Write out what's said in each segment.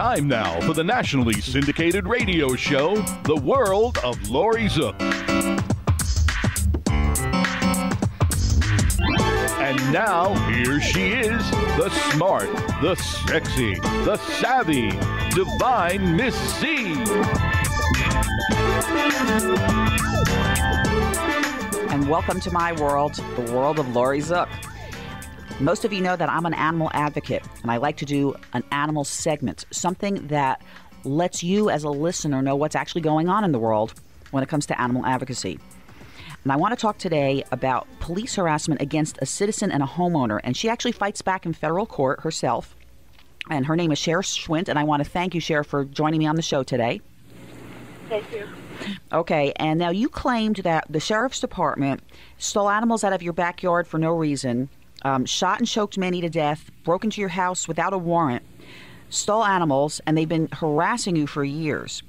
Time now for the nationally syndicated radio show, The World of Laurie Zoock. And now, here she is, the smart, the sexy, the savvy, divine Miss C. And welcome to my world, the world of Laurie Zoock. Most of you know that I'm an animal advocate, and I like to do an animal segment, something that lets you as a listener know what's actually going on in the world when it comes to animal advocacy. And I want to talk today about police harassment against a citizen and a homeowner, and she actually fights back in federal court herself, and her name is Shar Schwindt, and I want to thank you, Shar, for joining me on the show today. Thank you. Okay, and now you claimed that the sheriff's department stole animals out of your backyard for no reason, shot and choked many to death, broke into your house without a warrant, stole animals, and they've been harassing you for years.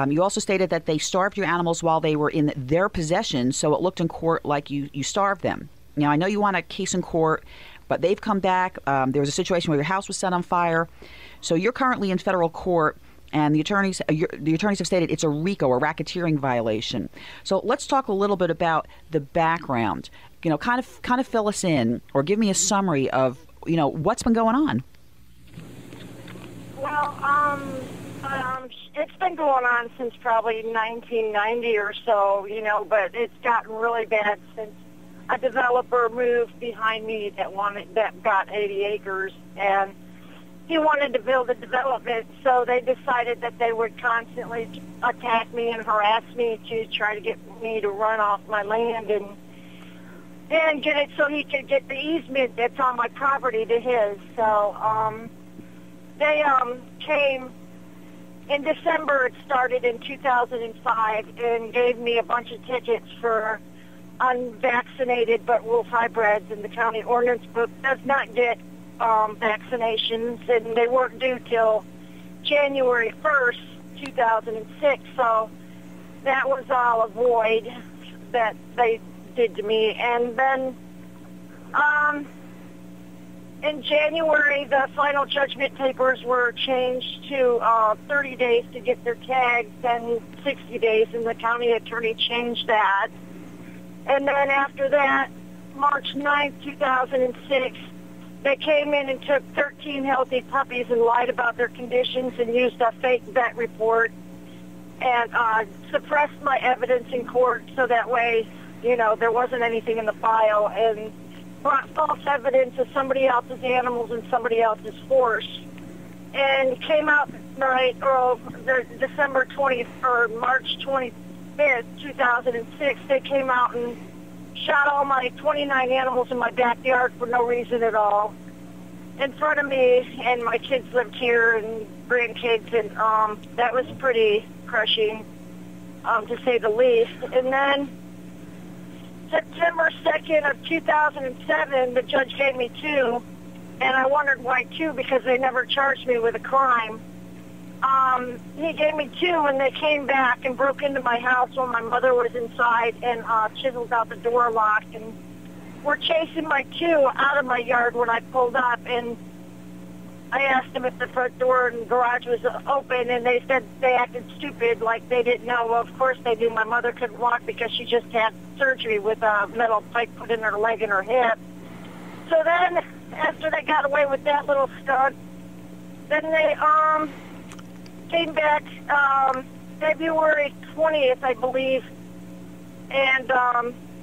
You also stated that they starved your animals while they were in their possession, so it looked in court like you starved them. Now, I know you want a case in court, but they've come back. There was a situation where your house was set on fire. So you're currently in federal court, and the attorneys have stated it's a RICO, a racketeering violation. So let's talk a little bit about the background. You know, kind of fill us in, or give me a summary of, you know, what's been going on. Well, it's been going on since probably 1990 or so, you know, but it's gotten really bad since a developer moved behind me that got 80 acres, and he wanted to build a development, so they decided that they would constantly attack me and harass me to try to get me to run off my land and get it so he could get the easement that's on my property to his. So they came in December. It started in 2005 and gave me a bunch of tickets for unvaccinated but wolf hybrids, and the county ordinance book does not get vaccinations, and they weren't due till January 1st, 2006, so that was all a void that they did to me. And then in January, the final judgment papers were changed to 30 days to get their tags and 60 days, and the county attorney changed that. And then after that, March 9th, 2006, they came in and took 13 healthy puppies and lied about their conditions and used a fake vet report and suppressed my evidence in court so that way, you know, there wasn't anything in the file, and brought false evidence of somebody else's animals and somebody else's horse. And came out December 20th or March 25th, 2006, they came out and shot all my 29 animals in my backyard for no reason at all in front of me, and my kids lived here and grandkids, and that was pretty crushing, to say the least. And then September 2nd of 2007, the judge gave me 2, and I wondered why 2, because they never charged me with a crime. He gave me 2, and they came back and broke into my house while my mother was inside and chiseled out the door lock, and were chasing my 2 out of my yard when I pulled up. And I asked them if the front door and garage was open, and they said they acted stupid, like they didn't know. Well, of course they knew. My mother couldn't walk because she just had surgery with a metal pipe put in her leg and her hip. So then, after they got away with that little stunt, then they came back February 20th, I believe, and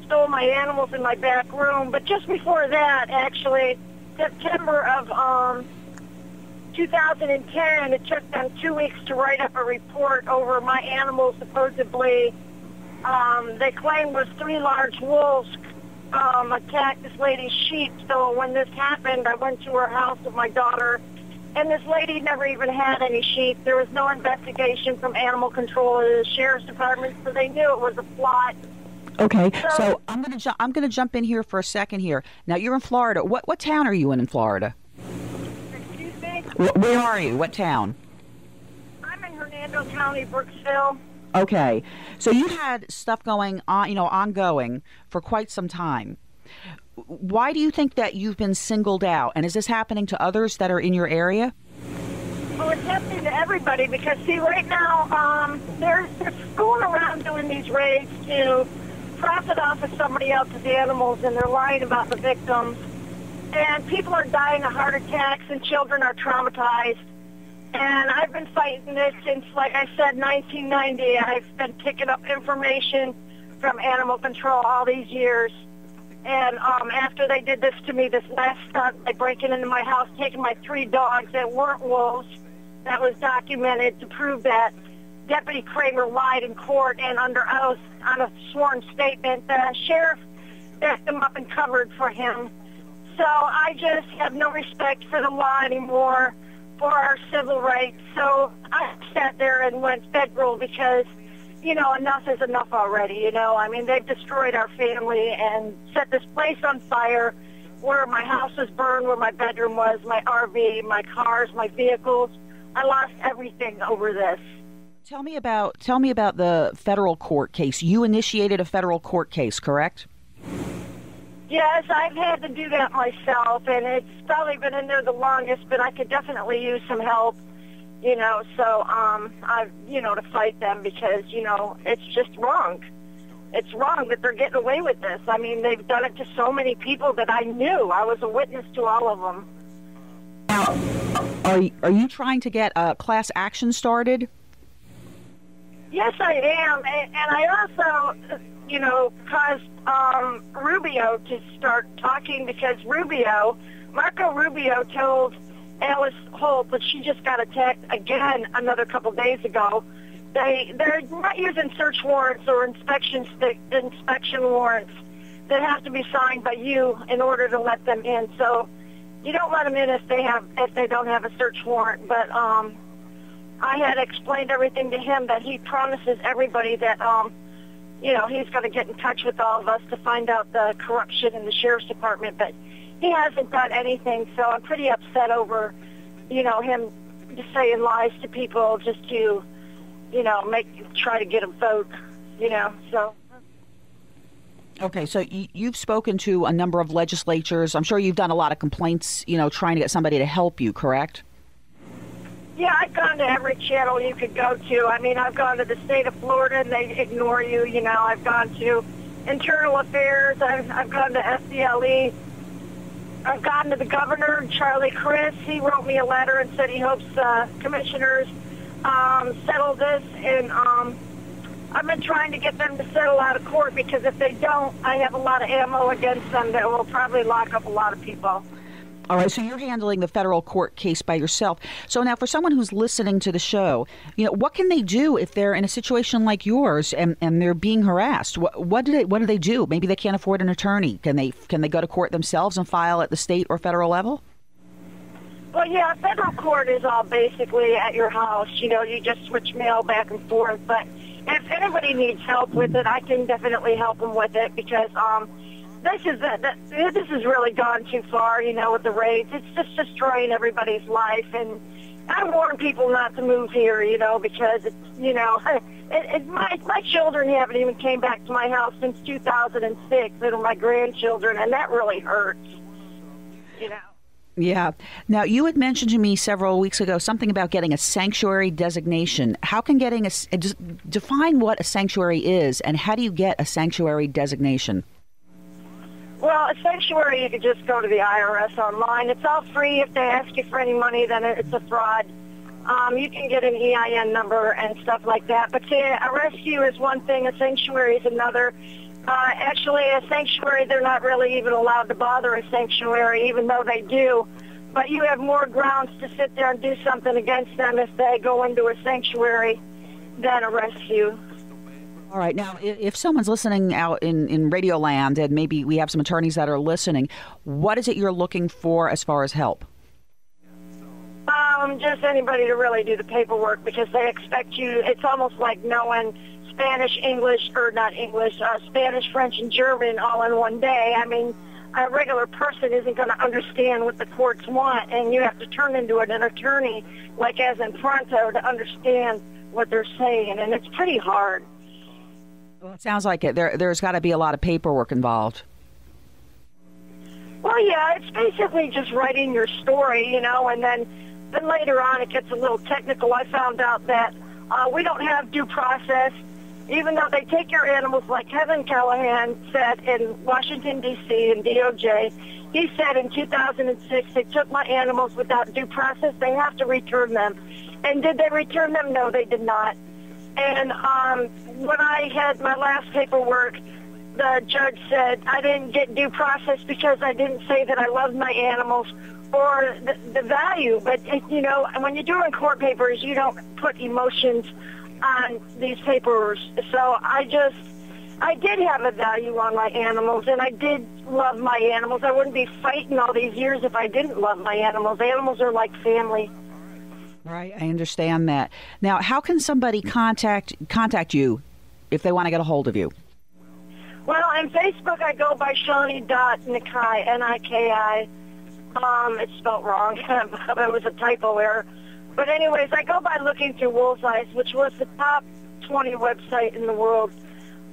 stole my animals in my back room. But just before that, actually, September of 2010, it took them 2 weeks to write up a report over my animals. Supposedly, they claimed was 3 large wolves attacked this lady's sheep. So when this happened, I went to her house with my daughter, and this lady never even had any sheep. There was no investigation from animal control or the sheriff's department, so they knew it was a plot. Okay, so I'm gonna jump in here for a second here. Now, you're in Florida. What town are you in Florida? Excuse me? Where are you? What town? I'm in Hernando County, Brooksville. Okay, so you had stuff going on, ongoing for quite some time. Why do you think that you've been singled out? And is this happening to others that are in your area? Well, it's happening to everybody because, see, right now, they're going around doing these raids to profit off of somebody else's animals, and they're lying about the victims. And people are dying of heart attacks, and children are traumatized. And I've been fighting this since, like I said, 1990. I've been picking up information from animal control all these years. And after they did this to me, this last stunt, by breaking into my house, taking my 3 dogs that weren't wolves, that was documented to prove that Deputy Kramer lied in court, and under oath on a sworn statement, the sheriff backed him up and covered for him. So I just have no respect for the law anymore, for our civil rights. So I sat there and went federal because, you know, enough is enough already, you know. I mean, they've destroyed our family and set this place on fire where my house was burned, where my bedroom was, my RV, my cars, my vehicles. I lost everything over this. Tell me about the federal court case. You initiated a federal court case, correct? Yes, I've had to do that myself, and it's probably been in there the longest, but I could definitely use some help. You know, so to fight them because, you know, it's just wrong. It's wrong that they're getting away with this. I mean, they've done it to so many people that I knew. I was a witness to all of them. Now, are you trying to get a class action started? Yes, I am, and I also, you know, caused Rubio to start talking because Marco Rubio told Alice Holt, but she just got attacked again another couple days ago. They're not using search warrants or inspection warrants that have to be signed by you in order to let them in. So you don't let them in if they don't have a search warrant. But I had explained everything to him that he promises everybody that you know, he's going to get in touch with all of us to find out the corruption in the sheriff's department, but he hasn't done anything, so I'm pretty upset over, you know, him just saying lies to people just to, you know, try to get them vote, you know, so. Okay, so you've spoken to a number of legislatures. I'm sure you've done a lot of complaints, you know, trying to get somebody to help you, correct? Yeah, I've gone to every channel you could go to. I mean, I've gone to the state of Florida, and they ignore you, you know. I've gone to Internal Affairs. I've gone to SCLE. I've gone to the governor, Charlie Crist. He wrote me a letter and said he hopes commissioners settle this. And I've been trying to get them to settle out of court because if they don't, I have a lot of ammo against them that will probably lock up a lot of people. All right, so you're handling the federal court case by yourself. So now for someone who's listening to the show, you know, what can they do if they're in a situation like yours and they're being harassed? What do they do? Maybe they can't afford an attorney. Can they go to court themselves and file at the state or federal level? Well, yeah, federal court is all basically at your house. You know, you just switch mail back and forth. But if anybody needs help with it, I can definitely help them with it because this has really gone too far, you know, with the raids. It's just destroying everybody's life. And I warn people not to move here, you know, because, it's, you know, my children haven't even came back to my house since 2006, and my grandchildren, and that really hurts, you know. Yeah. Now, you had mentioned to me several weeks ago something about getting a sanctuary designation. How can define what a sanctuary is, and how do you get a sanctuary designation? Well, a sanctuary, you could just go to the IRS online. It's all free. If they ask you for any money, then it's a fraud. You can get an EIN number and stuff like that. But to arrest you is one thing. A sanctuary is another. Actually, a sanctuary, they're not really even allowed to bother a sanctuary, even though they do. But you have more grounds to sit there and do something against them if they go into a sanctuary than arrest you. All right. Now, if someone's listening out in Radio Land, and maybe we have some attorneys that are listening, what is it you're looking for as far as help? Just anybody to really do the paperwork because they expect you. It's almost like knowing Spanish, English, or not English, Spanish, French, and German all in one day. I mean, a regular person isn't going to understand what the courts want, and you have to turn into an attorney, like as in Pronto, to understand what they're saying, and it's pretty hard. Well, it sounds like it. There's got to be a lot of paperwork involved. Well, yeah, it's basically just writing your story, you know, and then Then later on, it gets a little technical. I found out that we don't have due process, even though they take your animals, like Kevin Callahan said in Washington, D.C., and DOJ. He said in 2006 they took my animals without due process. They have to return them. And did they return them? No, they did not. And when I had my last paperwork, the judge said I didn't get due process because I didn't say that I loved my animals or the value. But, you know, when you're doing court papers, you don't put emotions on these papers. So I did have a value on my animals, and I did love my animals. I wouldn't be fighting all these years if I didn't love my animals. Animals are like family. Right, I understand that. Now, how can somebody contact you if they want to get a hold of you? Well, on Facebook, I go by Shawnee.Niki, N-I-K-I. It's spelled wrong. It was a typo error. But anyways, I go by looking through Wolf's Eyes, which was the top 20 website in the world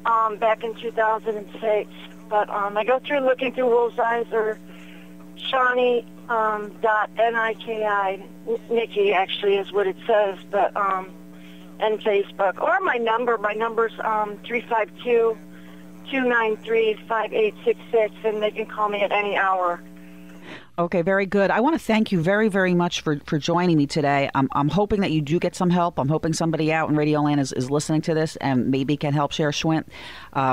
back in 2006. But I go through looking through Wolf's Eyes or Shawnee .Niki. Nikki actually is what it says, but and Facebook. Or my number's 352-293-5866, and they can call me at any hour. Okay, very good. I want to thank you very, very much for joining me today. I'm hoping that you do get some help. I'm hoping somebody out in Radio Land is listening to this and maybe can help Shar Schwindt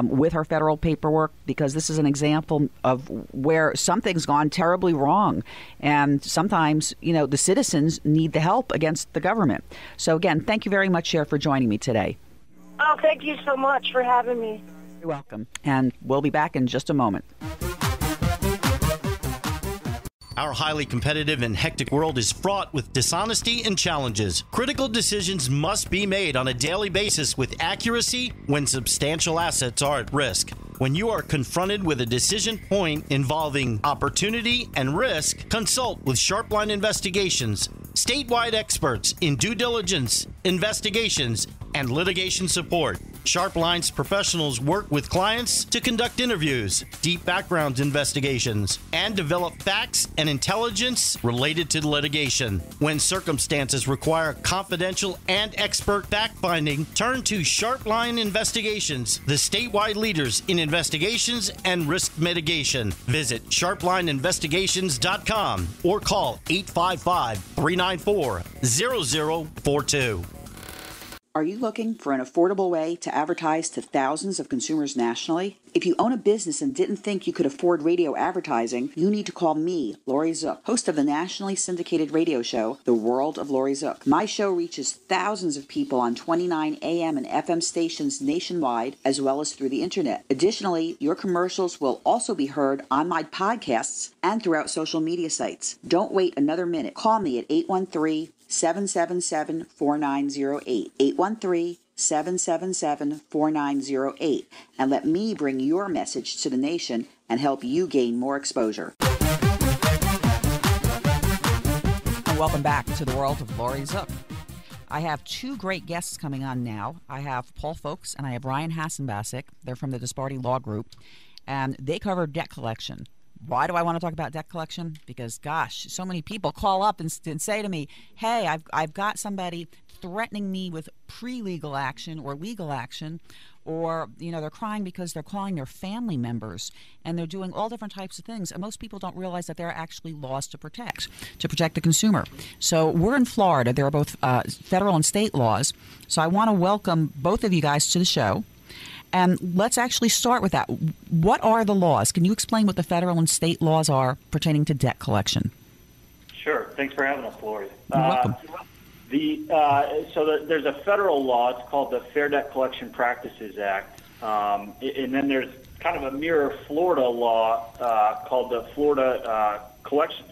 with her federal paperwork, because this is an example of where something's gone terribly wrong. And sometimes, you know, the citizens need the help against the government. So again, thank you very much, Shar, for joining me today. Oh, thank you so much for having me. You're welcome. And we'll be back in just a moment. Our highly competitive and hectic world is fraught with dishonesty and challenges. Critical decisions must be made on a daily basis with accuracy when substantial assets are at risk. When you are confronted with a decision point involving opportunity and risk, consult with Sharpline Investigations, statewide experts in due diligence, investigations, and litigation support. Sharpline's professionals work with clients to conduct interviews, deep background investigations, and develop facts and intelligence related to litigation. When circumstances require confidential and expert fact-finding, turn to Sharpline Investigations, the statewide leaders in investigations and risk mitigation. Visit sharplineinvestigations.com or call 855-394-0042. Are you looking for an affordable way to advertise to thousands of consumers nationally? If you own a business and didn't think you could afford radio advertising, you need to call me, Laurie Zoock, host of the nationally syndicated radio show, The World of Laurie Zoock. My show reaches thousands of people on 29 AM and FM stations nationwide, as well as through the internet. Additionally, your commercials will also be heard on my podcasts and throughout social media sites. Don't wait another minute. Call me at 813-777-4908, 813-777-4908, and let me bring your message to the nation and help you gain more exposure. And welcome back to the World of Laurie Zoock. I have two great guests coming on now. I have Paul Fowkes and I have Ryan Hasanbasic. They're from the Disparity Law Group, and they cover debt collection. Why do I want to talk about debt collection? Because, gosh, so many people call up and say to me, hey, I've got somebody threatening me with pre-legal action or legal action, or, you know, they're crying because they're calling their family members, and they're doing all different types of things. And most people don't realize that there are actually laws to protect the consumer. So we're in Florida. There are both federal and state laws. So I want to welcome both of you guys to the show. And let's actually start with that. What are the laws? Can you explain what the federal and state laws are pertaining to debt collection? Sure. Thanks for having us, Laurie. You're welcome. There's a federal law. It's called the Fair Debt Collection Practices Act. And then there's kind of a mirror Florida law called the Florida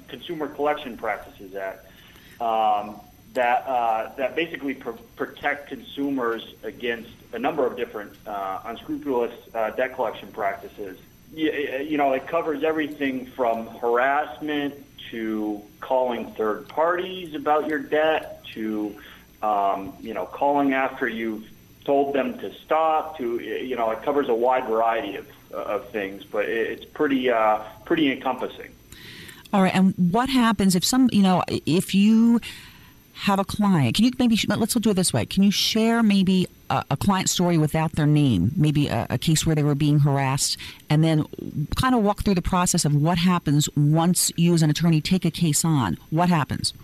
Consumer Collection Practices Act. That basically protect consumers against a number of different unscrupulous debt collection practices. You know, it covers everything from harassment to calling third parties about your debt to, calling after you've told them to stop to, it covers a wide variety of things, but it's pretty encompassing. All right, and what happens if if you have a client, can you let's do it this way. Can you share maybe a client story without their name, maybe a case where they were being harassed, and then kind of walk through the process of what happens once you as an attorney take a case on? What happens?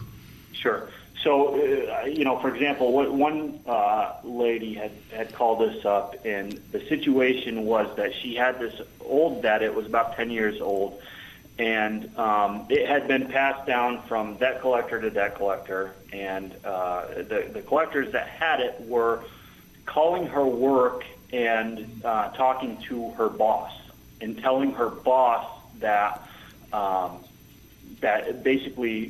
Sure. So, for example, one lady had called us up, and the situation was that she had this old debt. It was about 10 years old, and it had been passed down from debt collector to debt collector, and the collectors that had it were calling her work and talking to her boss and telling her boss that that basically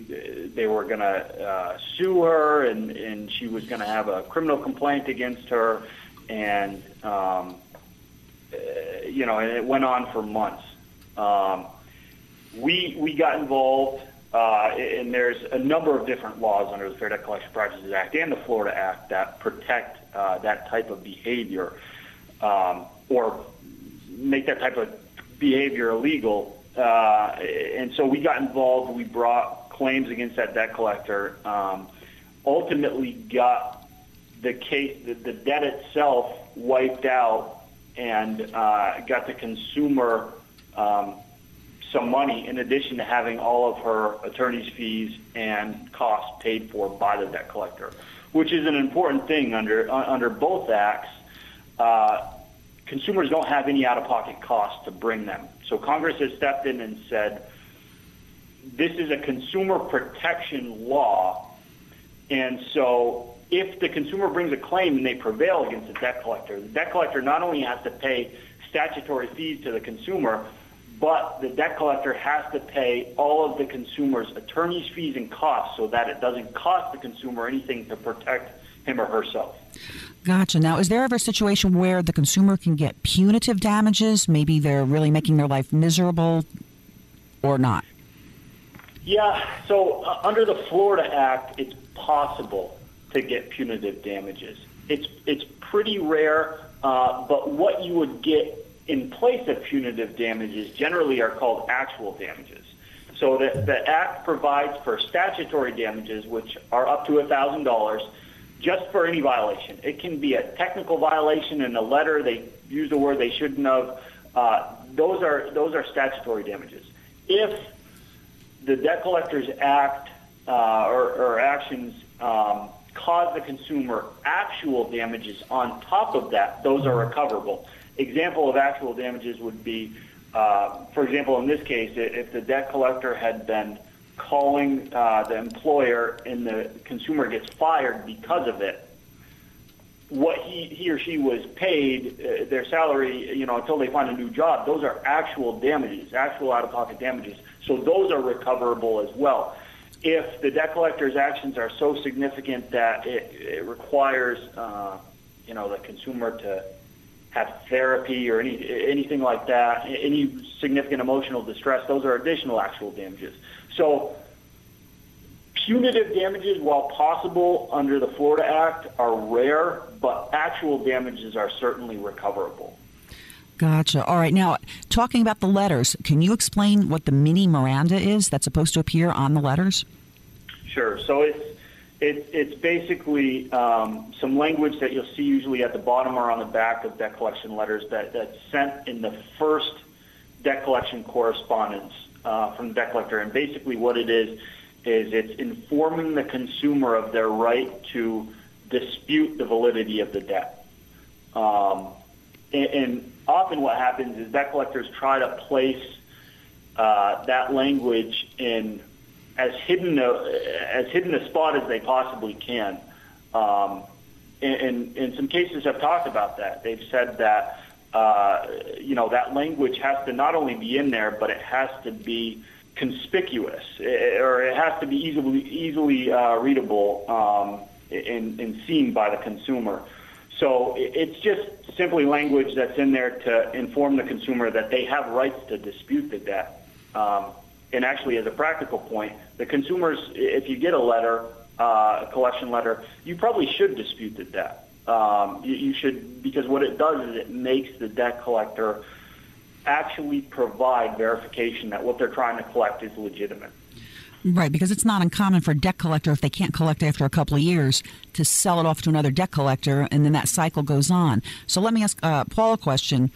they were going to sue her, and she was going to have a criminal complaint against her, and and it went on for months. We got involved, and there's a number of different laws under the Fair Debt Collection Practices Act and the Florida Act that protect that type of behavior, or make that type of behavior illegal. And so we got involved. We brought claims against that debt collector. Ultimately, got the case, the debt itself wiped out, and got the consumer some money in addition to having all of her attorney's fees and costs paid for by the debt collector, which is an important thing under both acts. Consumers don't have any out-of-pocket costs to bring them. So Congress has stepped in and said, this is a consumer protection law, and so if the consumer brings a claim and they prevail against the debt collector not only has to pay statutory fees to the consumer, but the debt collector has to pay all of the consumer's attorney's fees and costs so that it doesn't cost the consumer anything to protect him or herself. Gotcha. Now, is there ever a situation where the consumer can get punitive damages? Maybe they're really making their life miserable or not? Yeah, so under the Florida Act, it's possible to get punitive damages. It's pretty rare, but what you would get in place of punitive damages generally are called actual damages. So the Act provides for statutory damages, which are up to $1,000, just for any violation. It can be a technical violation in a letter. They used a word they shouldn't have. Those are statutory damages. If the debt collector's act or actions cause the consumer actual damages on top of that, those are recoverable. Example of actual damages would be, for example, in this case, if the debt collector had been calling the employer and the consumer gets fired because of it, what he or she was paid, their salary, until they find a new job, those are actual damages, actual out-of-pocket damages. So those are recoverable as well. If the debt collector's actions are so significant that it requires, the consumer to have therapy or anything like that, any significant emotional distress, those are additional actual damages. So punitive damages, while possible under the Florida Act, are rare, but actual damages are certainly recoverable. Gotcha. All right. Now, talking about the letters, can you explain what the mini Miranda is that's supposed to appear on the letters? Sure. So it's basically some language that you'll see usually at the bottom or on the back of debt collection letters that's sent in the first debt collection correspondence from the debt collector. And basically what it is it's informing the consumer of their right to dispute the validity of the debt. And often what happens is debt collectors try to place that language in as hidden a spot as they possibly can. And in some cases have talked about that. They've said that that language has to not only be in there, but it has to be conspicuous, or it has to be easily readable and seen by the consumer. So it's just simply language that's in there to inform the consumer that they have rights to dispute the debt. And actually, as a practical point, the consumers, if you get a letter, a collection letter, you probably should dispute the debt. You should, because what it does is it makes the debt collector actually provide verification that what they're trying to collect is legitimate. Right, because it's not uncommon for a debt collector, if they can't collect after a couple of years, to sell it off to another debt collector, and then that cycle goes on. So let me ask Paul a question.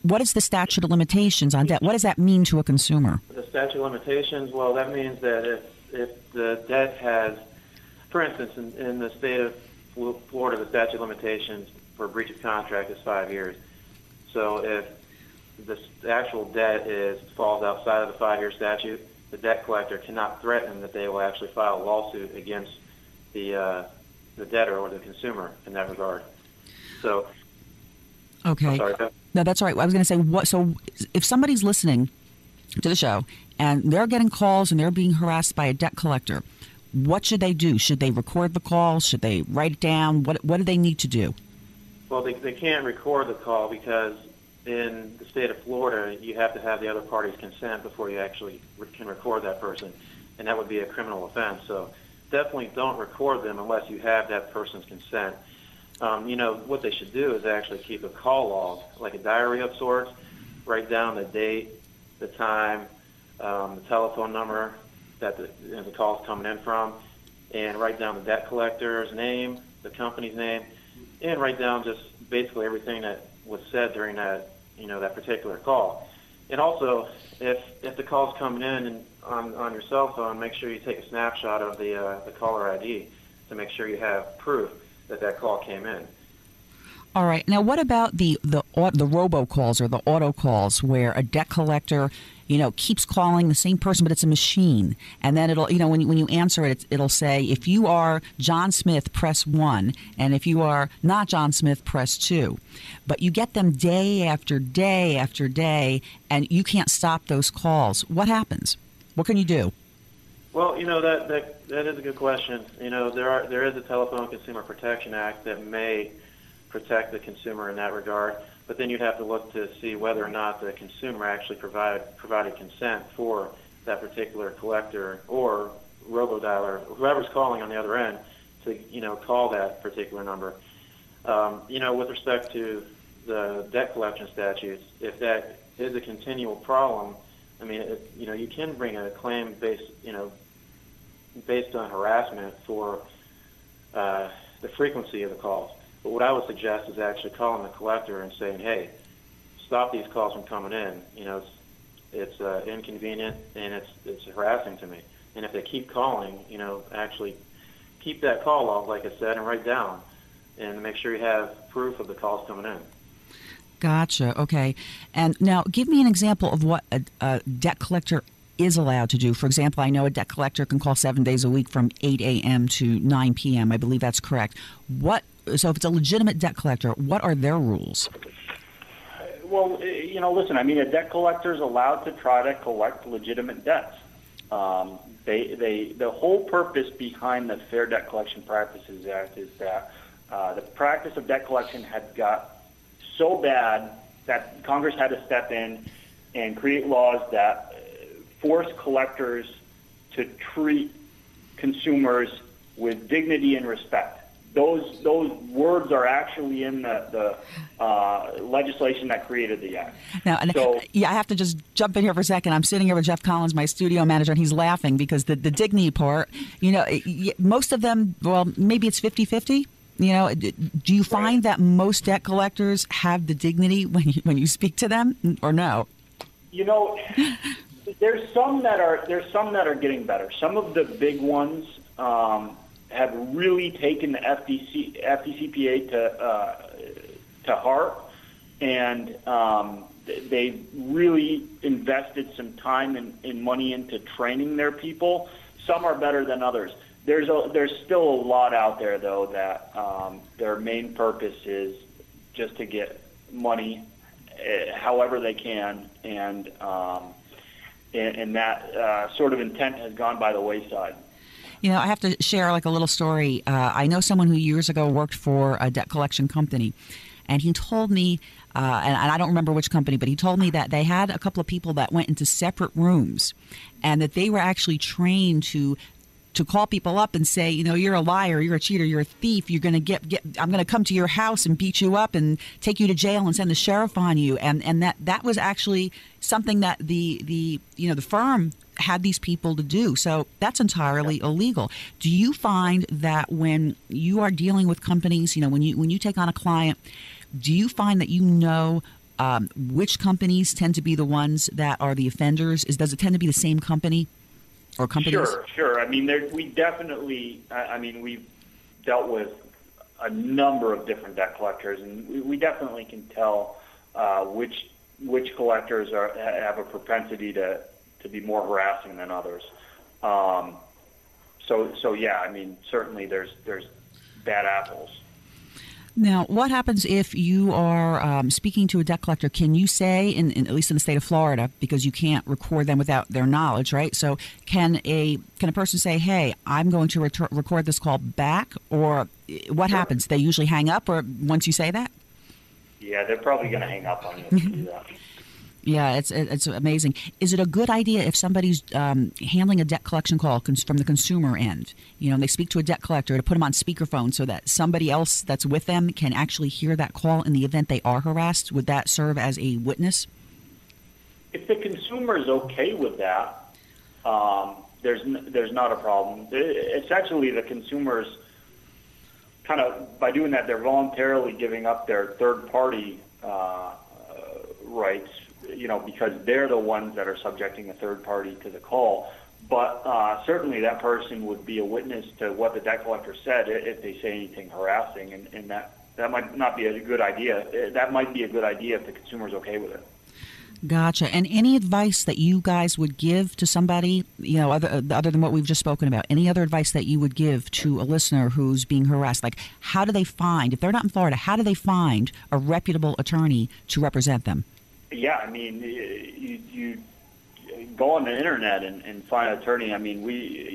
What is the statute of limitations on debt? What does that mean to a consumer? The statute of limitations, well, that means that if the debt has, for instance, in the state of Florida, the statute of limitations for breach of contract is 5 years. So if the actual debt falls outside of the 5-year statute, the debt collector cannot threaten that they will actually file a lawsuit against the debtor or the consumer in that regard. So, okay. Sorry. No, that's all right. I was going to say, so if somebody's listening to the show and they're getting calls and they're being harassed by a debt collector, what should they do? Should they record the call? Should they write it down? What do they need to do? Well, they can't record the call because in the state of Florida, you have to have the other party's consent before you actually can record that person, and that would be a criminal offense. So definitely don't record them unless you have that person's consent. What they should do is actually keep a call log, like a diary of sorts, write down the date, the time, the telephone number that the call is coming in from, and write down the debt collector's name, the company's name, and write down just basically everything that was said during that particular call. And also, if the call's coming in and on your cell phone, make sure you take a snapshot of the caller ID to make sure you have proof that call came in. All right. Now, what about the robocalls or the auto calls where a debt collector, keeps calling the same person, but it's a machine, and then it'll, when you answer it, it'll say, if you are John Smith, press 1, and if you are not John Smith, press 2. But you get them day after day after day, and you can't stop those calls. What happens? What can you do? Well, that is a good question. There is a Telephone Consumer Protection Act that may protect the consumer in that regard, but then you'd have to look to see whether or not the consumer actually provided consent for that particular collector or robodialer, whoever's calling on the other end, to call that particular number. With respect to the debt collection statutes, if that is a continual problem, I mean, you can bring a claim based on harassment for the frequency of the calls. But what I would suggest is actually calling the collector and saying, hey, stop these calls from coming in. It's inconvenient and it's harassing to me. And if they keep calling, actually keep that call log, like I said, and write down and make sure you have proof of the calls coming in. Gotcha. Okay. And now give me an example of what a debt collector is allowed to do. For example, I know a debt collector can call 7 days a week from 8 a.m. to 9 p.m. I believe that's correct. So if it's a legitimate debt collector, what are their rules? Well, listen, a debt collector is allowed to try to collect legitimate debts. The whole purpose behind the Fair Debt Collection Practices Act is that the practice of debt collection had got so bad that Congress had to step in and create laws that force collectors to treat consumers with dignity and respect. Those words are actually in the legislation that created the act. Now, I have to just jump in here for a second. I'm sitting here with Jeff Collins, my studio manager, and he's laughing because the dignity part, most of them, well, maybe it's 50-50. Do you find that most debt collectors have the dignity when you speak to them, or no? There's some that are getting better. Some of the big ones have really taken the FDCPA to heart, and they've really invested some time and money into training their people. Some are better than others. There's still a lot out there, though, that their main purpose is just to get money however they can, and that sort of intent has gone by the wayside. I have to share a little story. I know someone who years ago worked for a debt collection company, and he told me, and I don't remember which company, but he told me that they had a couple of people that went into separate rooms, and that they were actually trained to to call people up and say, you're a liar, you're a cheater, you're a thief, you're going to I'm going to come to your house and beat you up and take you to jail and send the sheriff on you. And that was actually something that the firm had these people to do. So that's entirely illegal. Do you find that when you are dealing with companies, when you take on a client, do you find that which companies tend to be the ones that are the offenders? Does it tend to be the same company or companies? Sure. I mean, we've dealt with a number of different debt collectors, and we definitely can tell which collectors have a propensity to be more harassing than others. So yeah, I mean, certainly there's bad apples. Now, what happens if you are speaking to a debt collector? Can you say, at least in the state of Florida, because you can't record them without their knowledge, right? So can a person say, hey, I'm going to record this call back? Or what happens? They usually hang up or once you say that? Yeah, they're probably going to hang up on you if you do that. Yeah, it's amazing. Is it a good idea if somebody's handling a debt collection call from the consumer end, and they speak to a debt collector, to put them on speakerphone so that somebody else that's with them can actually hear that call in the event they are harassed? Would that serve as a witness? If the consumer is okay with that, there's not a problem. Essentially, the consumers kind of, by doing that, they're voluntarily giving up their third-party rights, because they're the ones that are subjecting a third party to the call. But certainly that person would be a witness to what the debt collector said if they say anything harassing, and that might not be a good idea. That might be a good idea if the consumer's okay with it. Gotcha. And any advice that you guys would give to somebody, other than what we've just spoken about, any other advice that you would give to a listener who's being harassed? Like, how do they find, if they're not in Florida, how do they find a reputable attorney to represent them? Yeah, I mean, you go on the internet and find an attorney. I mean,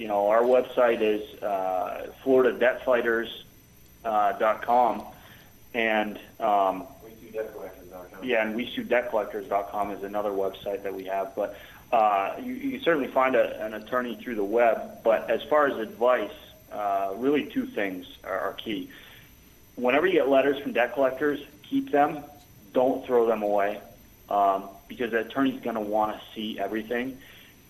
our website is floridadebtfighters.com, and and WeSueDebtCollectors.com is another website that we have. But you can certainly find an attorney through the web. But as far as advice, really two things are key. Whenever you get letters from debt collectors, keep them. Don't throw them away. Because the attorney's going to want to see everything.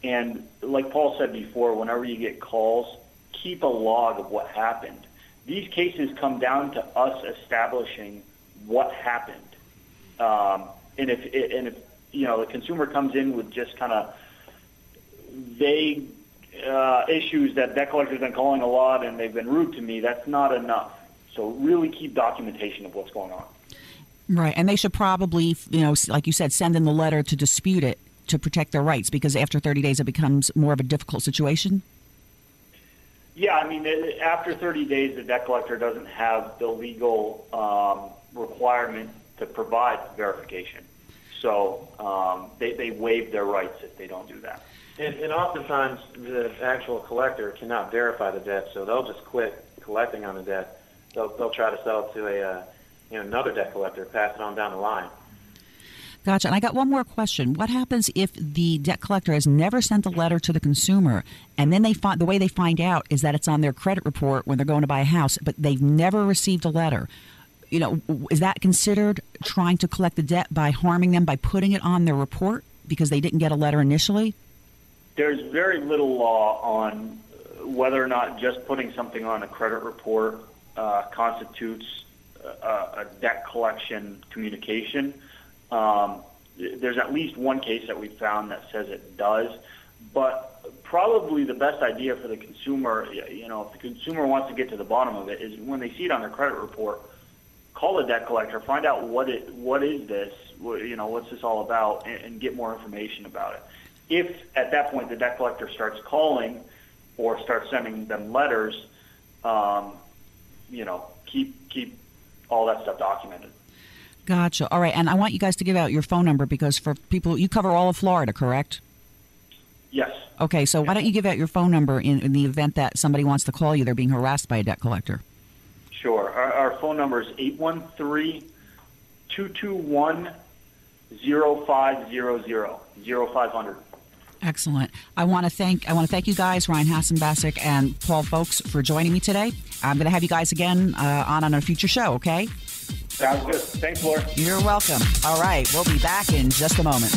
And like Paul said before, whenever you get calls, keep a log of what happened. These cases come down to us establishing what happened. And if the consumer comes in with just kind of vague issues that debt collectors have been calling a lot and they've been rude to me, that's not enough. So really keep documentation of what's going on. Right, and they should probably, like you said, send in the letter to dispute it to protect their rights, because after 30 days it becomes more of a difficult situation? Yeah, I mean, after 30 days, the debt collector doesn't have the legal requirement to provide verification. So they waive their rights if they don't do that. And oftentimes the actual collector cannot verify the debt, so they'll just quit collecting on the debt. They'll try to sell it to another debt collector, pass it on down the line. Gotcha. And I got one more question. What happens if the debt collector has never sent a letter to the consumer, and then the way they find out is that it's on their credit report when they're going to buy a house, but they've never received a letter? Is that considered trying to collect the debt by harming them by putting it on their report because they didn't get a letter initially? There's very little law on whether or not just putting something on a credit report constitutes a debt collection communication. There's at least one case that we found that says it does, but probably the best idea for the consumer, if the consumer wants to get to the bottom of it, is when they see it on their credit report, call the debt collector, find out what is this, what's this all about, and get more information about it. If at that point the debt collector starts calling or starts sending them letters, keep all that stuff documented. Gotcha. All right, and I want you guys to give out your phone number, because for people, you cover all of Florida, correct? Yes. Okay, so why don't you give out your phone number in the event that somebody wants to call you, they're being harassed by a debt collector? Sure. Our phone number is 813-221-0500, 0500. Excellent. I want to thank you guys, Ryan Hasanbasic and Paul Fowkes, for joining me today. I'm going to have you guys again on a future show, okay? Sounds good. Thanks, Laura. You're welcome. All right, we'll be back in just a moment.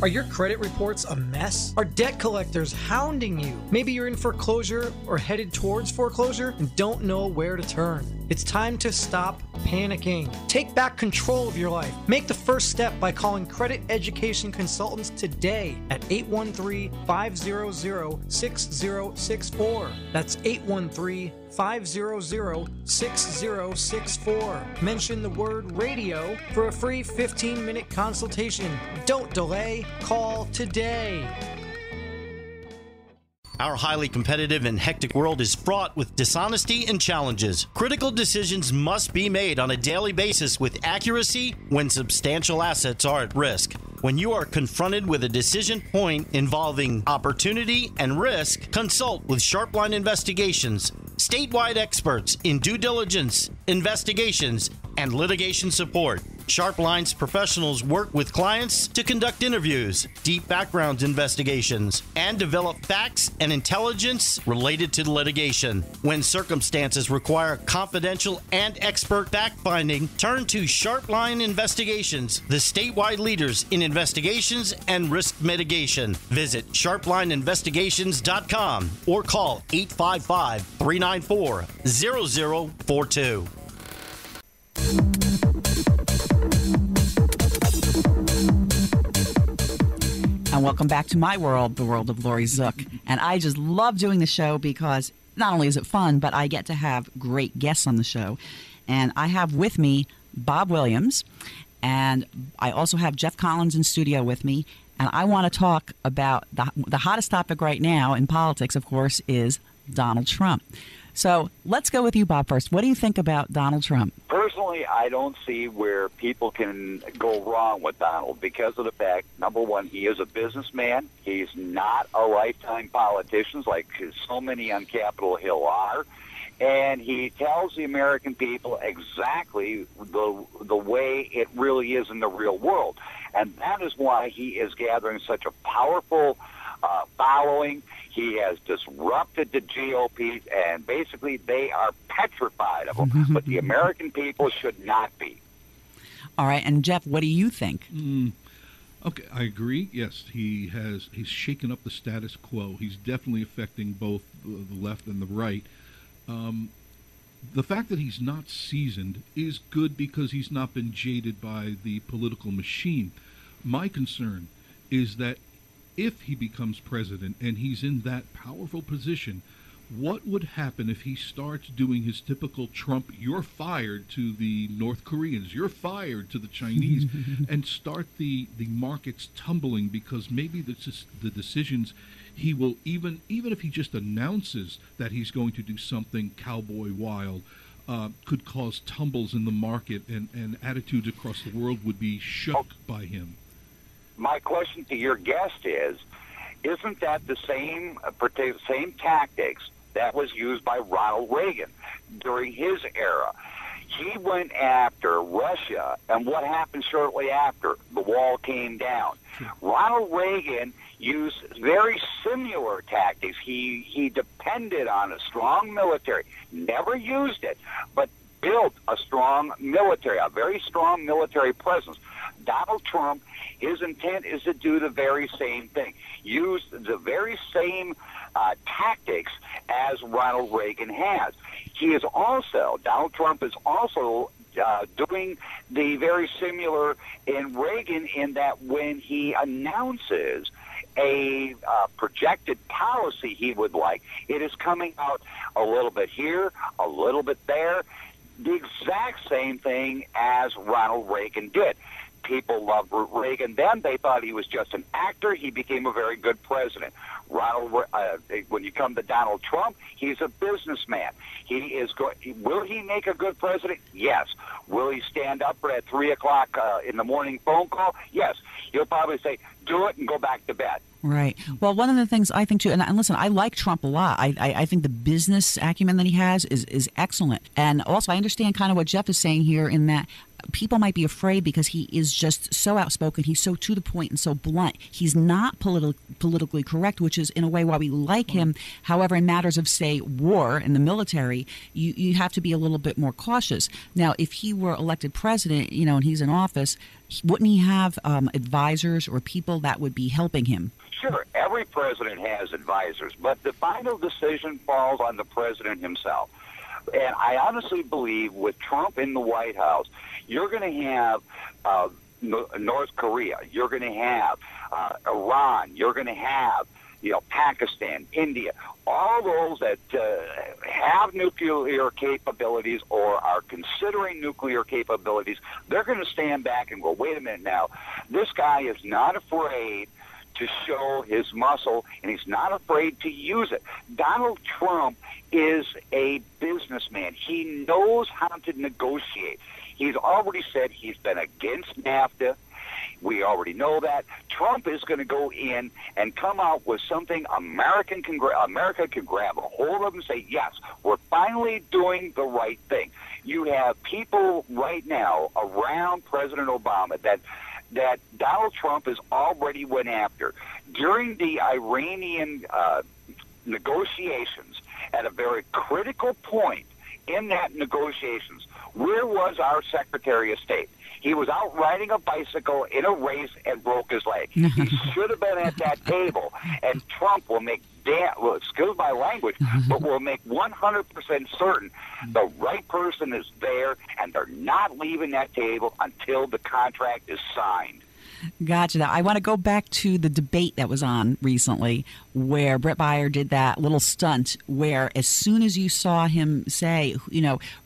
Are your credit reports a mess? Are debt collectors hounding you? Maybe you're in foreclosure or headed towards foreclosure and don't know where to turn. It's time to stop panicking. Take back control of your life. Make the first step by calling Credit Education Consultants today at 813-500-6064. That's 813-500-6064. Mention the word radio for a free 15-minute consultation. Don't delay. Call today. Our highly competitive and hectic world is fraught with dishonesty and challenges. Critical decisions must be made on a daily basis with accuracy when substantial assets are at risk. When you are confronted with a decision point involving opportunity and risk, consult with Sharpline Investigations, statewide experts in due diligence, investigations, and litigation support. Sharpline's professionals work with clients to conduct interviews, deep background investigations, and develop facts and intelligence related to litigation. When circumstances require confidential and expert fact-finding, turn to Sharpline Investigations, the statewide leaders in investigations and risk mitigation. Visit sharplineinvestigations.com or call 855-394-0042. And welcome back to my world, the world of Laurie Zoock. And I just love doing the show because not only is it fun, but I get to have great guests on the show. And I have with me Bob Williams, and I also have Jeff Collins in studio with me. And I want to talk about the hottest topic right now in politics, of course, is Donald Trump. So let's go with you, Bob, first. What do you think about Donald Trump? Personally, I don't see where people can go wrong with Donald because of the fact, number one, he is a businessman. He's not a lifetime politician like so many on Capitol Hill are. And he tells the American people exactly the way it really is in the real world. And that is why he is gathering such a powerful following. He has disrupted the GOP, and basically they are petrified of him. But the American people should not be. All right, and Jeff, what do you think? Okay, I agree. Yes, he's shaken up the status quo. He's definitely affecting both the left and the right. The fact that he's not seasoned is good because he's not been jaded by the political machine. My concern is that if he becomes president and he's in that powerful position, what would happen if he starts doing his typical Trump, you're fired to the North Koreans, you're fired to the Chinese, and start the markets tumbling because maybe the decisions he will, even if he just announces that he's going to do something cowboy wild, could cause tumbles in the market and attitudes across the world would be shook by him. My question to your guest is, isn't that the same tactics that was used by Ronald Reagan during his era? He went after Russia, and what happened shortly after? The wall came down. Ronald Reagan used very similar tactics. He depended on a strong military, never used it, but built a strong military, a very strong military presence. Donald Trump, his intent is to do the very same thing, use the very same tactics as Ronald Reagan has. Donald Trump is also doing the very similar in Reagan in that when he announces a projected policy he would like, it is coming out a little bit here, a little bit there, the exact same thing as Ronald Reagan did. People loved Reagan then. They thought he was just an actor. He became a very good president. When you come to Donald Trump, he's a businessman. Will he make a good president? Yes. Will he stand up for that 3 o'clock in the morning phone call? Yes. He'll probably say, do it and go back to bed. Right. Well, one of the things I think too, and listen, I like Trump a lot. I think the business acumen that he has is excellent. And also, I understand kind of what Jeff is saying here in that people might be afraid because he is just so outspoken. He's so to the point and so blunt. He's not politically correct, which is in a way why we like him. However, in matters of, say, war in the military, you have to be a little bit more cautious. Now, if he were elected president, and he's in office, wouldn't he have advisors or people that would be helping him? Sure, every president has advisors, but the final decision falls on the president himself. And I honestly believe with Trump in the White House, you're going to have North Korea, you're going to have Iran, you're going to have Pakistan, India, all those that have nuclear capabilities or are considering nuclear capabilities. They're going to stand back and go, wait a minute now, this guy is not afraid to show his muscle, and he's not afraid to use it. Donald Trump is a businessman. He knows how to negotiate. He's already said he's been against NAFTA. We already know that. Trump is going to go in and come out with something America can grab a hold of and say, yes, we're finally doing the right thing. You have people right now around President Obama that Donald Trump has already went after. During the Iranian negotiations, at a very critical point in that negotiations, where was our Secretary of State? He was out riding a bicycle in a race and broke his leg. He should have been at that table. And Trump will make excuse my language, but will make 100% certain the right person is there, and they're not leaving that table until the contract is signed. Gotcha. Now, I want to go back to the debate that was on recently where Brett Baier did that little stunt where as soon as you saw him say,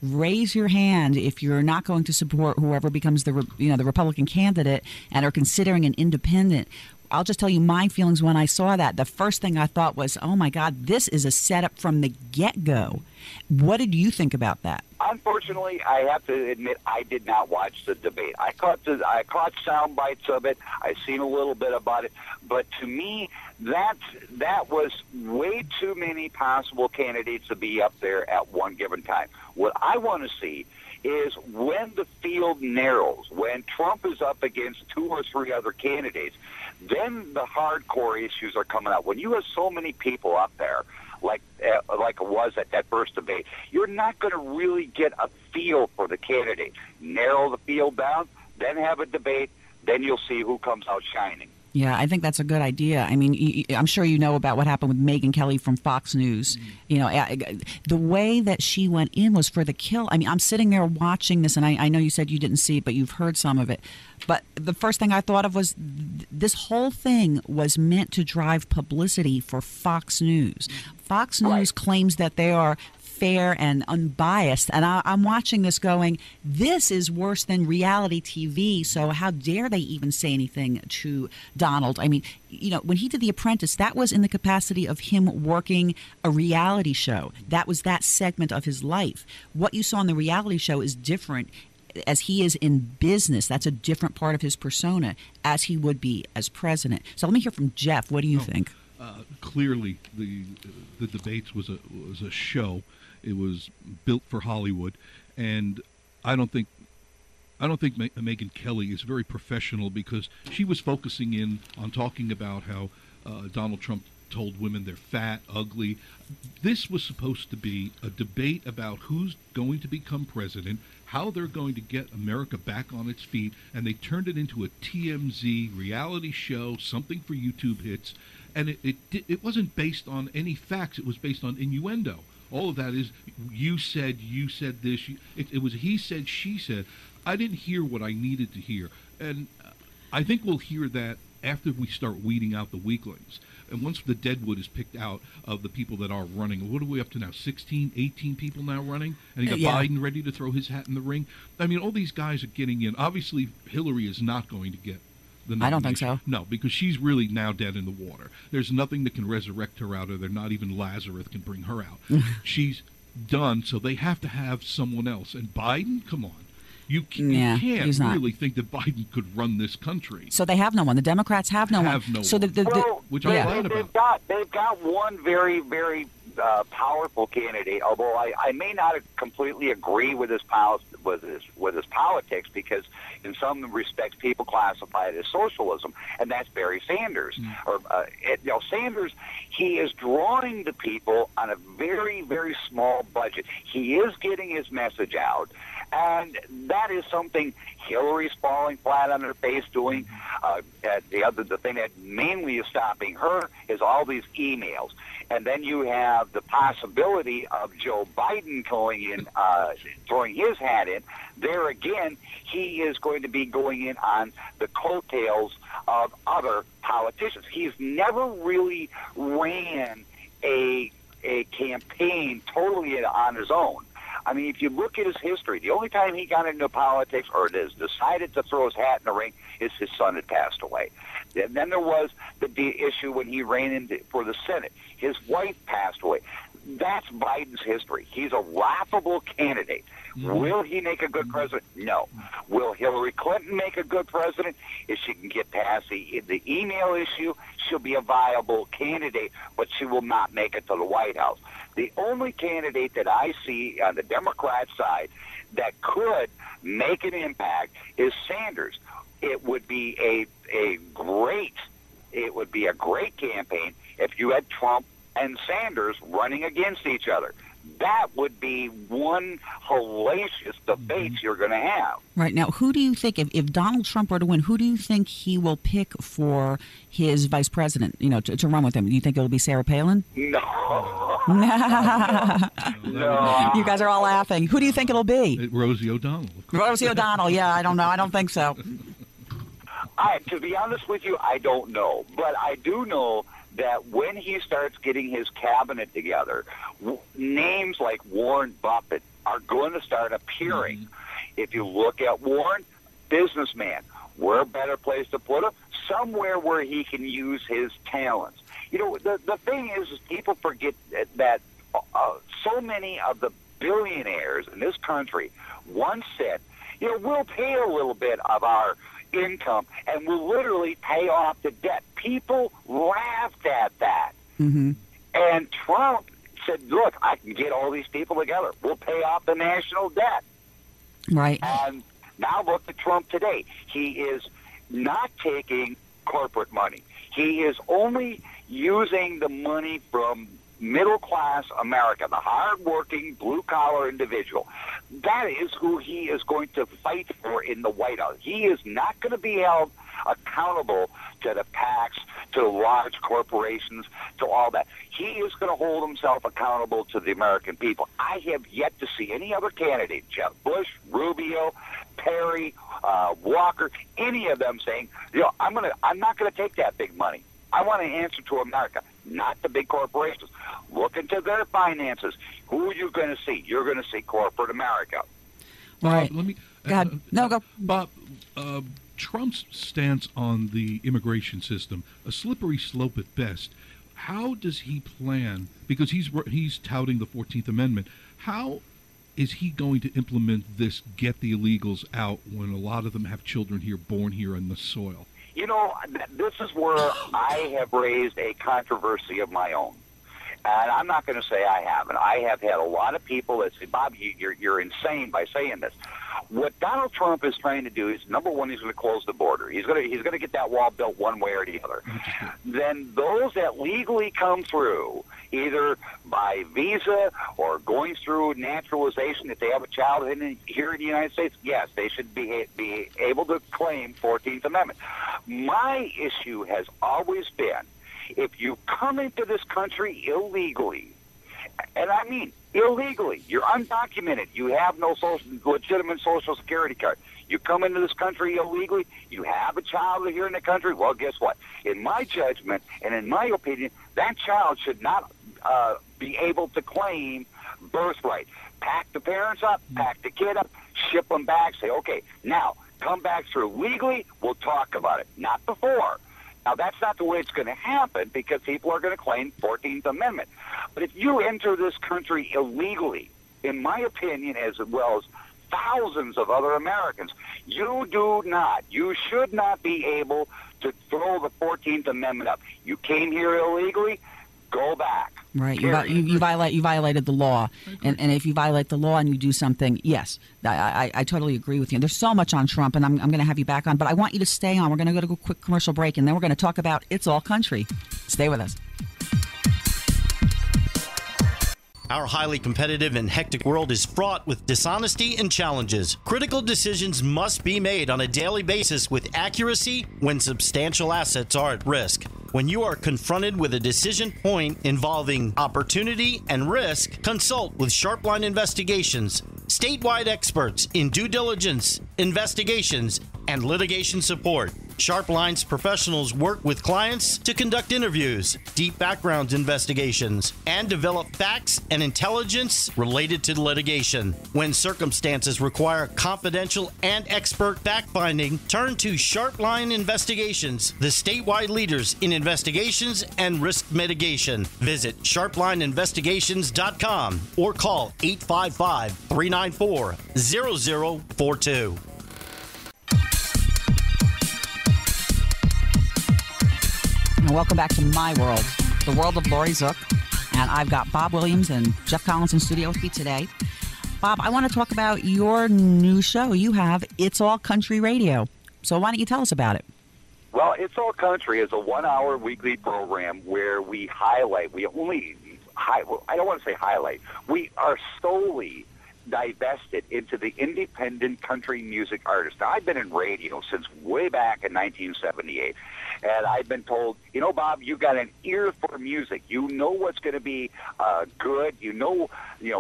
raise your hand if you're not going to support whoever becomes the Republican candidate and are considering an independent. I'll just tell you my feelings when I saw that. The first thing I thought was, oh, my God, this is a setup from the get-go. What did you think about that? Unfortunately, I have to admit I did not watch the debate. I caught sound bites of it. I've seen a little bit about it. But to me, that was way too many possible candidates to be up there at one given time. What I want to see is when the field narrows, when Trump is up against 2 or 3 other candidates, then the hardcore issues are coming out. When you have so many people up there, like it was at that first debate, you're not going to really get a feel for the candidate. Narrow the field down, then have a debate, then you'll see who comes out shining. Yeah, I think that's a good idea. I mean, I'm sure you know about what happened with Megyn Kelly from Fox News. The way that she went in was for the kill. I mean, I'm sitting there watching this, and I know you said you didn't see it, but you've heard some of it. But the first thing I thought of was this whole thing was meant to drive publicity for Fox News. Fox News claims that they are fair and unbiased, and I'm watching this going, this is worse than reality TV, so how dare they even say anything to Donald? I mean, when he did The Apprentice, that was in the capacity of him working a reality show. That was that segment of his life. What you saw in the reality show is different as he is in business. That's a different part of his persona as he would be as president. So let me hear from Jeff. What do you think? Clearly, the debates was a show. It was built for Hollywood, and I don't think Megyn Kelly is very professional because she was focusing in on talking about how Donald Trump told women they're fat, ugly. This was supposed to be a debate about who's going to become president, how they're going to get America back on its feet, and they turned it into a TMZ reality show, something for YouTube hits, and it wasn't based on any facts. It was based on innuendo. All of that is you said this. It was he said, she said. I didn't hear what I needed to hear. And I think we'll hear that after we start weeding out the weaklings. And once the deadwood is picked out of the people that are running, what are we up to now? 16, 18 people now running? And you got Biden ready to throw his hat in the ring. I mean, all these guys are getting in. Obviously, Hillary is not going to get the nomination. I don't think so. No, because she's really now dead in the water. There's nothing that can resurrect her out of there. Not even Lazarus can bring her out. She's done, so they have to have someone else. And Biden, come on. You can't really think that Biden could run this country. So they have no one. The Democrats have no one. So which I'm glad about. They've got one very, very powerful candidate. Although I may not completely agree with his politics, because in some respects people classify it as socialism, and that's Barry Sanders. Sanders, he is drawing the people on a very, very small budget. He is getting his message out, and that is something Hillary's falling flat on her face doing. The thing that mainly is stopping her is all these emails. And then you have the possibility of Joe Biden going in, throwing his hat in. There again, he is going to be going in on the coattails of other politicians. He's never really ran a campaign totally on his own. I mean, if you look at his history, the only time he got into politics or has decided to throw his hat in the ring is his son had passed away. And then there was the issue when he ran for the Senate. His wife passed away. That's Biden's history. He's a laughable candidate. Will he make a good president? No. Will Hillary Clinton make a good president? If she can get past the email issue, she'll be a viable candidate, but she will not make it to the White House. The only candidate that I see on the Democrat side that could make an impact is Sanders. It would be a great campaign if you had Trump and Sanders running against each other. That would be one hellacious debate you're going to have. Right. Now, who do you think, if Donald Trump were to win, who do you think he will pick for his vice president, to run with him? Do you think it'll be Sarah Palin? No. No. You guys are all laughing. Who do you think it'll be? Rosie O'Donnell. Rosie O'Donnell. Yeah, I don't know. I don't think so. To be honest with you, I don't know. But I do know that when he starts getting his cabinet together, names like Warren Buffett are going to start appearing. If you look at Warren, businessman, where a better place to put him? Somewhere where he can use his talents. The thing is people forget that so many of the billionaires in this country once said, we'll pay a little bit of our income and we'll literally pay off the debt. People laughed at that. Mm-hmm. And Trump said, look, I can get all these people together. We'll pay off the national debt. Right. And now look at Trump today. He is not taking corporate money. He is only using the money from middle-class America, the hard-working, blue-collar individual. That is who he is going to fight for in the White House. He is not going to be held accountable to the PACs, to large corporations, to all that. He is going to hold himself accountable to the American people. I have yet to see any other candidate, Jeb Bush, Rubio, Perry, Walker, any of them saying, I'm not going to take that big money. I want to answer to America, not the big corporations. Look into their finances. Who are you going to see? You're going to see corporate America. Right. Let me. Go ahead. Go. Bob, Trump's stance on the immigration system, a slippery slope at best. How does he plan? Because he's touting the 14th Amendment. How is he going to implement this, get the illegals out, when a lot of them have children here, born here in the soil? This is where I have raised a controversy of my own. And I'm not going to say I haven't. I have had a lot of people that say, Bob, you're insane by saying this. What Donald Trump is trying to do is, number one, he's going to close the border. He's going to get that wall built one way or the other. Then those that legally come through, either by visa or going through naturalization, if they have a child here in the United States, yes, they should be able to claim 14th Amendment. My issue has always been, if you come into this country illegally, and I mean illegally, you're undocumented, you have no legitimate Social Security card, you come into this country illegally, you have a child here in the country, well, guess what? In my judgment and in my opinion, that child should not be able to claim birthright. Pack the parents up, pack the kid up, ship them back, say, okay, now come back through legally, we'll talk about it. Not before. Now, that's not the way it's going to happen because people are going to claim 14th Amendment. But if you enter this country illegally, in my opinion, as well as thousands of other Americans. You should not be able to throw the 14th Amendment up. You came here illegally, go back. Right, you violated the law, and if you violate the law and you do something, yes, I totally agree with you. There's so much on Trump, and I'm going to have you back on, but I want you to stay on. We're going to go to a quick commercial break, and then we're going to talk about It's All Country. Stay with us. Our highly competitive and hectic world is fraught with dishonesty and challenges. Critical decisions must be made on a daily basis with accuracy when substantial assets are at risk. When you are confronted with a decision point involving opportunity and risk, consult with Sharpline Investigations, statewide experts in due diligence, investigations, and litigation support. Sharpline's professionals work with clients to conduct interviews, deep background investigations, and develop facts and intelligence related to litigation. When circumstances require confidential and expert fact-finding, turn to Sharpline Investigations, the statewide leaders in investigations and risk mitigation. Visit sharplineinvestigations.com or call 855-394-0042. And welcome back to my world, the world of Laurie Zoock. And I've got Bob Williams and Jeff Collins in studio with me today. Bob, I want to talk about your new show. You have It's All Country Radio. So why don't you tell us about it? Well, It's All Country is a 1-hour weekly program where we highlight, I don't want to say highlight, we are solely divested into the independent country music artists. Now, I've been in radio since way back in 1978, and I've been told, Bob, you've got an ear for music. You know what's going to be good. You know,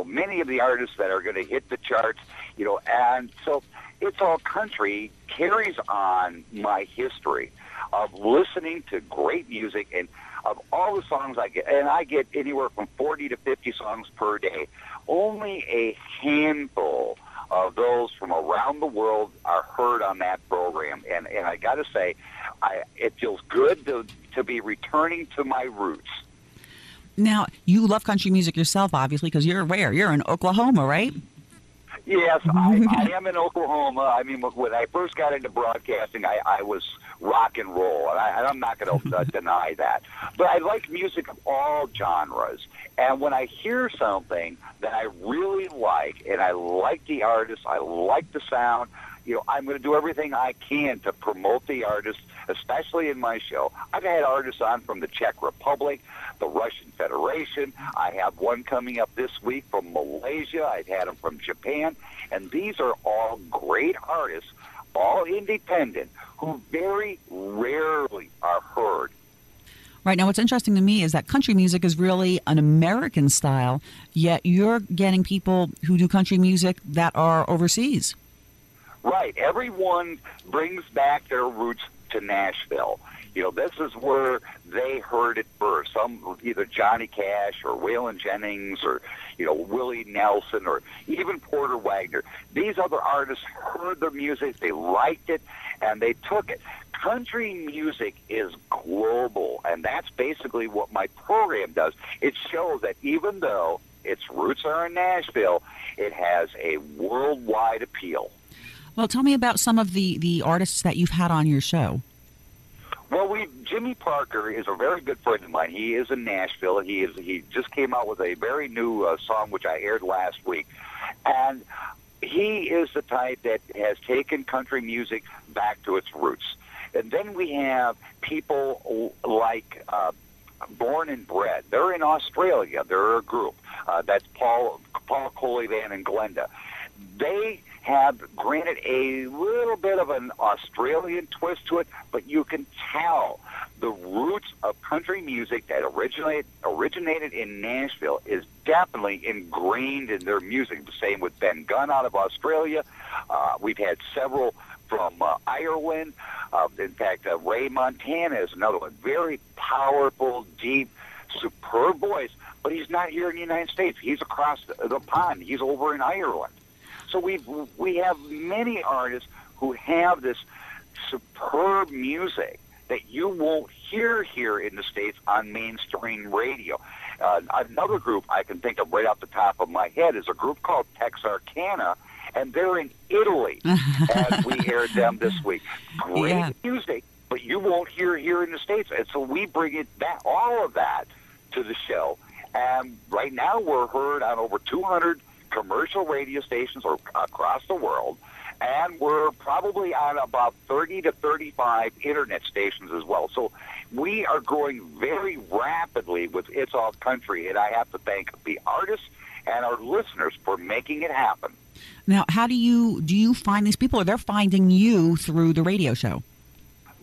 many of the artists that are going to hit the charts, and so It's All Country carries on my history of listening to great music and of all the songs I get, and I get anywhere from 40 to 50 songs per day. Only a handful of those from around the world are heard on that program. And I got to say, it feels good to be returning to my roots. Now, you love country music yourself, obviously, because you're where? You're in Oklahoma, right? Yes, I am in Oklahoma. I mean, when I first got into broadcasting, I was rock and roll, and I'm not going to deny that. But I like music of all genres. And when I hear something that I really like, and I like the artist, I like the sound, I'm going to do everything I can to promote the artist, especially in my show. I've had artists on from the Czech Republic, the Russian Federation. I have one coming up this week from Malaysia. I've had them from Japan. And these are all great artists, all independent, who very rarely are heard. Right. Now, what's interesting to me is that country music is really an American style, yet you're getting people who do country music that are overseas. Right. Everyone brings back their roots to Nashville. This is where they heard it first. Some, either Johnny Cash or Waylon Jennings or, Willie Nelson or even Porter Wagner. These other artists heard the music, they liked it, and they took it. Country music is global, and that's basically what my program does. It shows that even though its roots are in Nashville, it has a worldwide appeal. Well, tell me about some of the artists that you've had on your show. Well, Jimmy Parker is a very good friend of mine. He is in Nashville. He just came out with a very new song, which I aired last week. And he is the type that has taken country music back to its roots. And then we have people like Born and Bred. They're in Australia. They're a group. That's Paul Coleyvan and Glenda. They have, granted, a little bit of an Australian twist to it, but you can tell the roots of country music that originated in Nashville is definitely ingrained in their music. The same with Ben Gunn out of Australia. We've had several from Ireland. In fact, Ray Montana is another one. Very powerful, deep, superb voice, but he's not here in the United States. He's across the pond. He's over in Ireland. So we have many artists who have this superb music that you won't hear here in the States on mainstream radio. Another group I can think of right off the top of my head is a group called Texarkana, and they're in Italy as we aired them this week. Great music, but you won't hear here in the States. And so we bring it back, all of that, to the show. And right now we're heard on over 200 commercial radio stations across the world. And we're probably on about 30 to 35 internet stations as well. So we are growing very rapidly with It's All Country, and I have to thank the artists and our listeners for making it happen. Now, how do you find these people, or they're finding you through the radio show?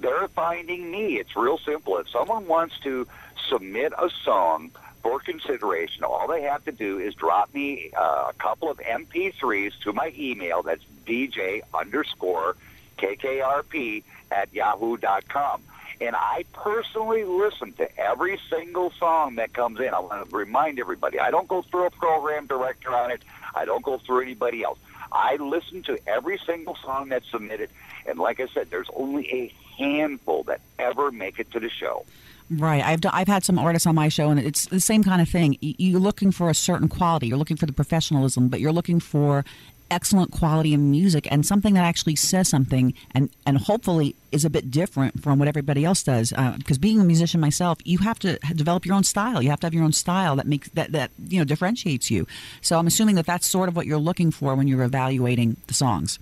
They're finding me. It's real simple. If someone wants to submit a song for consideration, all they have to do is drop me a couple of MP3s to my email. That's DJ_KKRP@yahoo.com. And I personally listen to every single song that comes in. I want to remind everybody, I don't go through a program director on it. I don't go through anybody else. I listen to every single song that's submitted. And like I said, there's only a handful that ever make it to the show. Right. I've had some artists on my show, and it's the same kind of thing. You're looking for a certain quality. You're looking for the professionalism, but you're looking for excellent quality of music and something that actually says something and hopefully is a bit different from what everybody else does. Because being a musician myself, you have to develop your own style. You have to have your own style that makes that differentiates you. So I'm assuming that that's sort of what you're looking for when you're evaluating the songs.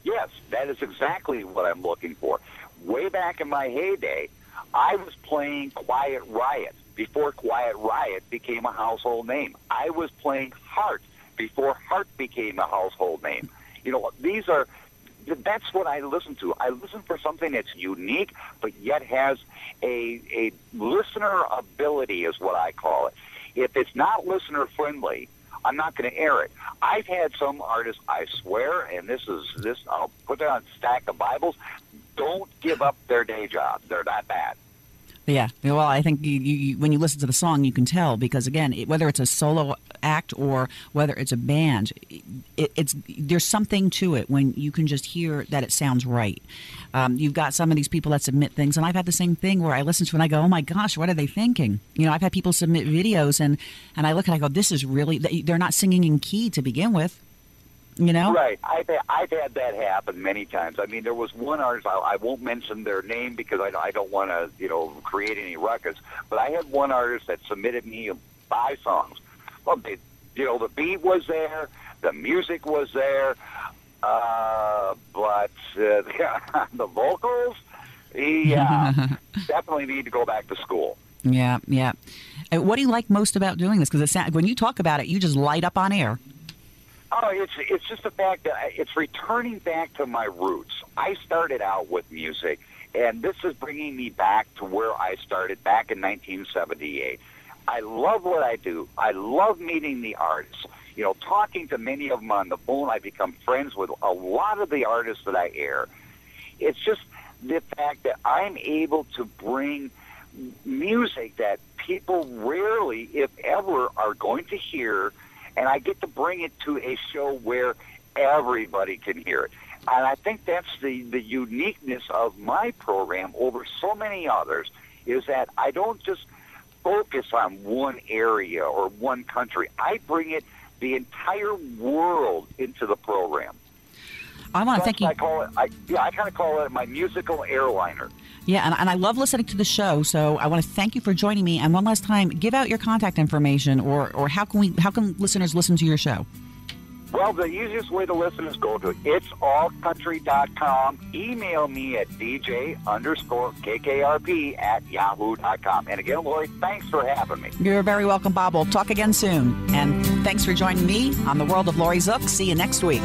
Yes, that is exactly what I'm looking for. Way back in my heyday, I was playing Quiet Riot before Quiet Riot became a household name. I was playing Heart before Heart became a household name. That's what I listen to. I listen for something that's unique, but yet has a listener ability, is what I call it. If it's not listener friendly, I'm not going to air it. I've had some artists, I swear, and I'll put that on a stack of Bibles, don't give up their day job. They're that bad. Yeah, well, I think you when you listen to the song, you can tell, because again, whether it's a solo act or whether it's a band, there's something to it when you can just hear that it sounds right. You've got some of these people that submit things, and I've had the same thing where I listen to it and I go, oh my gosh, what are they thinking? I've had people submit videos and I look and I go, this is really, they're not singing in key to begin with. Right. I've had that happen many times. I mean, there was one artist, I won't mention their name because I don't want to, create any ruckus, but I had one artist that submitted me 5 songs. Well, the beat was there, the music was there, but the vocals, definitely need to go back to school. Yeah, yeah. What do you like most about doing this? Because when you talk about it, you just light up on air. Oh, it's just the fact that it's returning back to my roots. I started out with music, and this is bringing me back to where I started back in 1978. I love what I do. I love meeting the artists. Talking to many of them on the phone, I become friends with a lot of the artists that I air. It's just the fact that I'm able to bring music that people rarely, if ever, are going to hear, and I get to bring it to a show where everybody can hear it. And I think that's the uniqueness of my program over so many others, is that I don't just focus on one area or one country. I bring the entire world into the program. I want to thank you. I kind of call it my musical airliner. Yeah, and I love listening to the show, so I want to thank you for joining me. And one last time, give out your contact information, or how can listeners listen to your show? Well, the easiest way to listen is go to itsallcountry.com. Email me at DJ_KKRP@yahoo.com. And again, Laurie, thanks for having me. You're very welcome, Bob. We'll talk again soon. And thanks for joining me on The World of Laurie Zoock. See you next week.